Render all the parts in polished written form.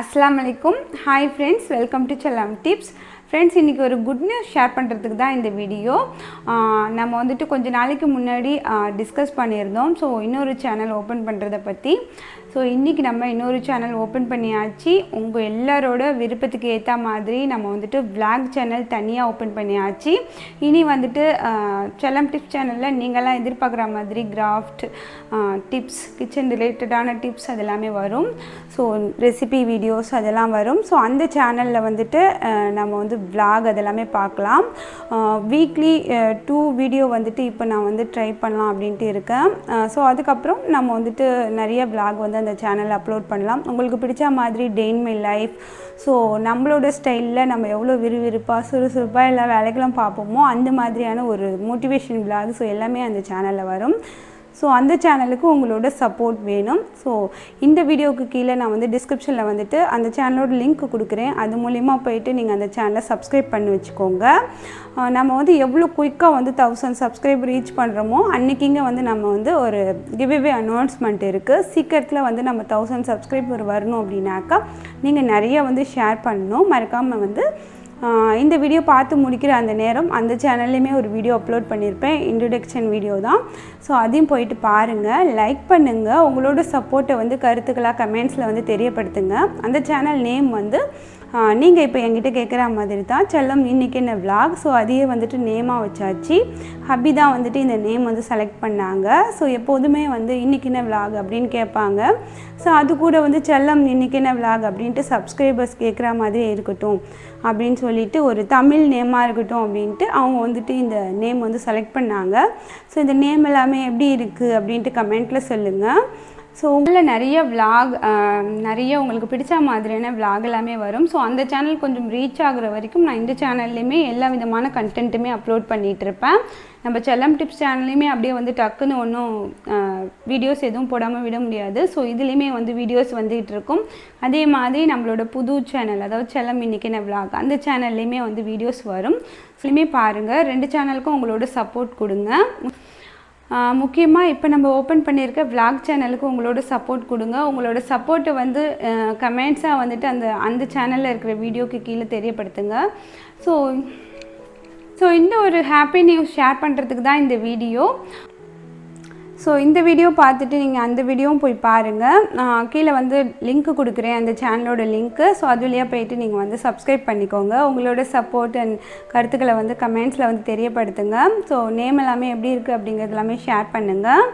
Assalamu alaikum. Hi friends, welcome to Chellam tips. Friends, இன்னைக்கு ஒரு good news share பண்றதுக்கு தான் இந்த வீடியோ. நம்ம வந்துட்டு கொஞ்ச நாளைக்கு முன்னாடி டிஸ்கஸ் பண்ணியிருந்தோம். ஸோ இன்னொரு சேனல் ஓப்பன் பண்ணுறதை பற்றி. ஸோ இன்றைக்கி நம்ம இன்னொரு சேனல் ஓப்பன் பண்ணியாச்சு. உங்கள் எல்லாரோட விருப்பத்துக்கு ஏற்ற மாதிரி நம்ம வந்துட்டு vlog சேனல் தனியாக ஓப்பன் பண்ணியாச்சு. இனி வந்துட்டு செல்லம் டிப்ஸ் சேனலில் நீங்களாம் எதிர்பார்க்குற மாதிரி கிராஃப்ட் டிப்ஸ், கிச்சன் ரிலேட்டடான டிப்ஸ் அதெல்லாமே வரும். ஸோ ரெசிபி வீடியோஸ் அதெல்லாம் வரும். ஸோ அந்த சேனலில் வந்துட்டு நம்ம வந்து vlog அதெல்லாமே பார்க்கலாம். வீக்லி 2 வீடியோ வந்துட்டு இப்போ நான் வந்து ட்ரை பண்ணலாம் அப்படின்ட்டு இருக்கேன். ஸோ அதுக்கப்புறம் நம்ம வந்துட்டு நிறைய vlog வந்து அந்த சேனலில் அப்லோட் பண்ணலாம். உங்களுக்கு பிடிச்ச மாதிரி டே இன் மை லைஃப், ஸோ நம்மளோட ஸ்டைலில் நம்ம எவ்வளோ விறுவிறுப்பாக சுறுசுறுப்பாக எல்லா வேலைகளும் பார்ப்போமோ அந்த மாதிரியான ஒரு மோட்டிவேஷன் vlog ஸோ எல்லாமே அந்த சேனலில் வரும். ஸோ அந்த சேனலுக்கு உங்களோட சப்போர்ட் வேணும். ஸோ இந்த வீடியோவுக்கு கீழே நான் வந்து டிஸ்கிரிப்ஷனில் வந்துட்டு அந்த சேனலோட லிங்க் கொடுக்குறேன். அது மூலிமா போயிட்டு நீங்கள் அந்த சேனலை சப்ஸ்கிரைப் பண்ணி வச்சுக்கோங்க. நம்ம வந்து எவ்வளோ குயிக்காக வந்து 1000 சப்ஸ்கிரைப் ரீச் பண்ணுறோமோ அன்றைக்கிங்க வந்து நம்ம வந்து ஒரு கிவ்அவே அனௌன்ஸ்மெண்ட் இருக்குது. சீக்கிரத்தில் வந்து நம்ம 1000 சப்ஸ்கிரைபர் வரணும் அப்படின்னாக்கா நீங்கள் நிறைய வந்து ஷேர் பண்ணணும். மறக்காமல் வந்து இந்த வீடியோ பார்த்து முடிக்கிற அந்த நேரம் அந்த சேனல்லையுமே ஒரு வீடியோ அப்லோட் பண்ணியிருப்பேன். இன்ட்ரடக்ஷன் வீடியோ தான். ஸோ அதையும் போயிட்டு பாருங்கள், லைக் பண்ணுங்கள். உங்களோட சப்போர்ட்டை வந்து கருத்துக்களாக கமெண்ட்ஸில் வந்து தெரியப்படுத்துங்க. அந்த சேனல் நேம் வந்து நீங்கள் இப்போ என்கிட்ட கேட்குற மாதிரி தான், செல்லம் இன்றைக்கி என்ன vlog. ஸோ அதையே வந்துட்டு நேமாக வச்சாச்சு. ஹப்பி தான் வந்துட்டு இந்த நேம் வந்து செலக்ட் பண்ணாங்க. ஸோ எப்போதுமே வந்து இன்றைக்கி என்ன vlog அப்படின்னு கேட்பாங்க. ஸோ அது கூட வந்து செல்லம் இன்றைக்கி என்ன vlog அப்படின்ட்டு சப்ஸ்கிரைபர்ஸ் கேட்குற மாதிரியே இருக்கட்டும் அப்படின்னு சொல்லிட்டு ஒரு தமிழ் நேமாக இருக்கட்டும் அப்படின்ட்டு அவங்க வந்துட்டு இந்த நேம் வந்து செலக்ட் பண்ணாங்க. ஸோ இந்த நேம் எல்லாமே எப்படி இருக்குது அப்படின்ட்டு கமெண்ட்டில் சொல்லுங்கள். ஸோ உங்களில் நிறைய vlog நிறைய உங்களுக்கு பிடிச்ச மாதிரியான vlog எல்லாமே வரும். ஸோ அந்த சேனல் கொஞ்சம் ரீச் ஆகுற வரைக்கும் நான் இந்த சேனல்லையுமே எல்லா விதமான கண்டென்ட்டுமே அப்லோட் பண்ணிகிட்ருப்பேன். நம்ம செல்லம் டிப்ஸ் சேனல்லையுமே அப்படியே வந்து டக்குன்னு ஒன்றும் வீடியோஸ் எதுவும் போடாமல் விட முடியாது. ஸோ இதுலேயுமே வந்து வீடியோஸ் வந்துகிட்டு இருக்கும். அதே மாதிரி நம்மளோட புது சேனல், அதாவது செல்லம் இன்றைக்கி என்ன vlog, அந்த சேனல்லையுமே வந்து வீடியோஸ் வரும். சொல்லுமே பாருங்கள். 2 சேனலுக்கும் உங்களோட சப்போர்ட் கொடுங்க. முக்கியமாக இப்போ நம்ம ஓப்பன் பண்ணியிருக்க vlog சேனலுக்கு உங்களோட சப்போர்ட் கொடுங்க. உங்களோட சப்போர்ட்டை வந்து கமெண்ட்ஸாக வந்துட்டு அந்த சேனலில் இருக்கிற வீடியோக்கு கீழே தெரியப்படுத்துங்க. ஸோ இந்த ஒரு ஹாப்பி நியூஸ் ஷேர் பண்ணுறதுக்கு தான் இந்த வீடியோ. ஸோ இந்த வீடியோ பார்த்துட்டு நீங்கள் அந்த வீடியோவும் போய் பாருங்கள். கீழே வந்து லிங்க்கு கொடுக்குறேன், அந்த சேனலோட லிங்க்கு. ஸோ அது வழியாக போயிட்டு நீங்கள் வந்து சப்ஸ்கிரைப் பண்ணிக்கோங்க. உங்களோட சப்போர்ட் அண்ட் கருத்துக்களை வந்து கமெண்ட்ஸில் வந்து தெரியப்படுத்துங்க. ஸோ நேம் எல்லாமே எப்படி இருக்குது அப்படிங்கிறது எல்லாமே ஷேர் பண்ணுங்கள்.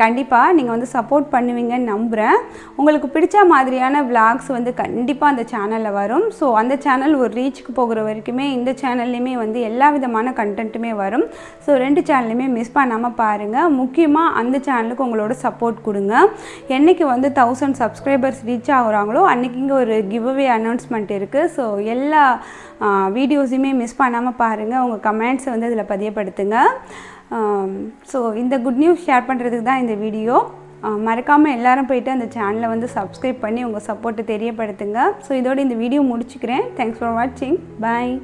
கண்டிப்பாக நீங்கள் வந்து சப்போர்ட் பண்ணுவீங்கன்னு நம்புகிறேன். உங்களுக்கு பிடிச்ச மாதிரியான vlogs வந்து கண்டிப்பாக அந்த சேனலில் வரும். ஸோ அந்த சேனல் ஒரு ரீச்சுக்கு போகிற வரைக்குமே இந்த சேனல்லையுமே வந்து எல்லா விதமான கண்டென்ட்டுமே வரும். ஸோ 2 சேனல்லையுமே மிஸ் பண்ணாமல் பாருங்கள். முக்கியமாக அந்த சேனலுக்கு உங்களோட சப்போர்ட் கொடுங்க. என்றைக்கு வந்து 1000 சப்ஸ்கிரைபர்ஸ் ரீச் ஆகுறாங்களோ அன்றைக்கி இங்கே ஒரு கிவ்அவே அனௌன்ஸ்மெண்ட் இருக்குது. ஸோ எல்லா வீடியோஸுமே மிஸ் பண்ணாமல் பாருங்கள். உங்கள் கமெண்ட்ஸை வந்து அதில் பதியப்படுத்துங்க. ஸோ இந்த குட் நியூஸ் ஷேர் பண்ணுறதுக்கு தான் இந்த வீடியோ. மறக்காமல் எல்லாரும் போயிட்டு அந்த சேனலை வந்து சப்ஸ்கிரைப் பண்ணி உங்கள் சப்போர்ட்டை தெரியப்படுத்துங்க. ஸோ இதோட இந்த வீடியோ முடிச்சுக்கிறேன். தேங்க்ஸ் ஃபார் வாட்சிங். பாய்.